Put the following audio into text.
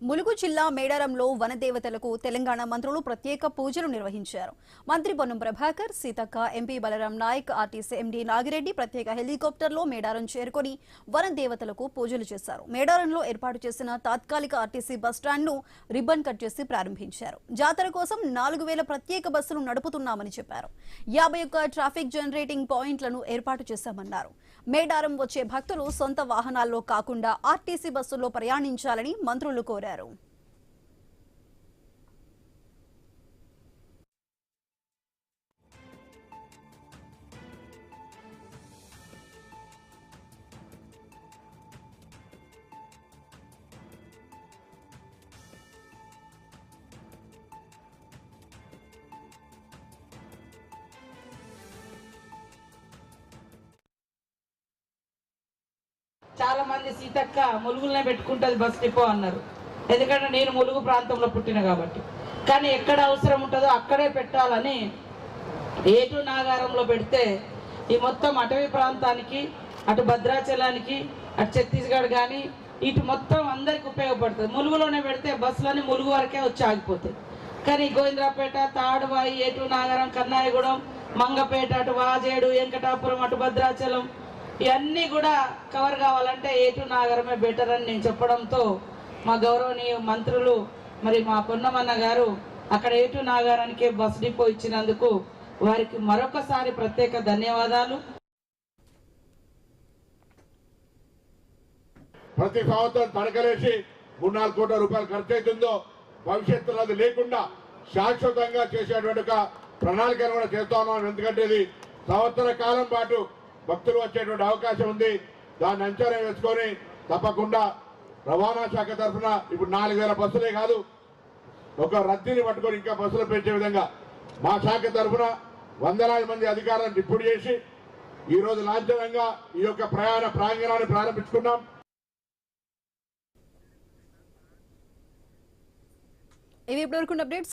ములుగు జిల్లా మేడారంలో వనదేవతలకు తెలంగాణ మంత్రులు ప్రత్యేక పూజలు నిర్వహించారు. మంత్రి Ponnam Prabhakar, Seethakka, MP Balaram Naik, RTC MD Nagireddy ప్రత్యేక హెలికాప్టర్లో మేడారం చేరుకొని వనదేవతలకు పూజలు చేశారు. మేడారంలో ఏర్పాటు చేసిన తాత్కాలిక ఆర్టీసీ బస్టాండ్ను రిబ్బన్ కట్ చేసి ప్రారంభించారు. జాతర కోసం 4000 ప్రత్యేక బస్సులు నడుపుతున్నామని చెప్పారు. 51 ట్రాఫిక్ జనరేటింగ్ పాయింట్లను ఏర్పాటు చేశామన్నారు. మేడారం వచ్చే భక్తులు సొంత వాహనాల్లో కాకుండా ఆర్టీసీ బస్సుల్లో ప్రయాణించాలని మంత్రులు కోరారు. చాలా మంది సీతక్క ములుగులనే పెట్టుకుంటది బస్ డిపో అన్నారు. ఎందుకంటే నేను ములుగు ప్రాంతంలో పుట్టిన కాబట్టి. కానీ ఎక్కడ అవసరం ఉంటుందో అక్కడే పెట్టాలని ఏటు నాగారంలో పెడితే ఈ మొత్తం అటవీ ప్రాంతానికి, అటు భద్రాచలానికి, అటు ఛత్తీస్గఢ్ కానీ ఇటు మొత్తం అందరికి ఉపయోగపడుతుంది. ములుగులోనే పెడితే బస్సులన్నీ ములుగు వరకే వచ్చి ఆగిపోతాయి. కానీ గోవింద్రాపేట, తాడుబాయి, ఏటు నాగారం, కన్నాయగూడెం, మంగపేట, అటు వాజేడు, వెంకటాపురం, అటు భద్రాచలం ఇవన్నీ కూడా కవర్ కావాలంటే ఏటు నాగరమే బెటర్ అని నేను చెప్పడంతో మా గౌరవనీయ మంత్రులు మరి మా పొన్నమన్న గారు అక్కడ ఏటు నాగారానికి బస్ డిపో ఇచ్చినందుకు వారికి మరొకసారి ప్రత్యేక ధన్యవాదాలు. ప్రతి సంవత్సరం తడకలేసి 3-4 కోట్ల రూపాయలు ఖర్చు అవుతుందో భవిష్యత్తులో అది లేకుండా శాశ్వతంగా చేసేటువంటి ప్రణాళికను కూడా చేస్తా ఉన్నాం. ఎందుకంటే ఇది సంవత్సర కాలం పాటు భక్తులు వచ్చేటువంటి అవకాశం ఉంది. దాన్ని అంచనా వేసుకొని తప్పకుండా రవాణా శాఖ తరఫున ఇప్పుడు 4000 బస్సులే కాదు, ఒక రద్దీని పట్టుకొని ఇంకా బస్సులు పెంచే విధంగా మా శాఖ తరఫున వందలాది మంది అధికారులను డిప్యూట్ చేసి ఈరోజు లాంఛనంగా ఈ యొక్క ప్రయాణ ప్రాంగణాన్ని ప్రారంభించుకున్నాం. ఇవి ఇప్పటివరకు అప్డేట్స్.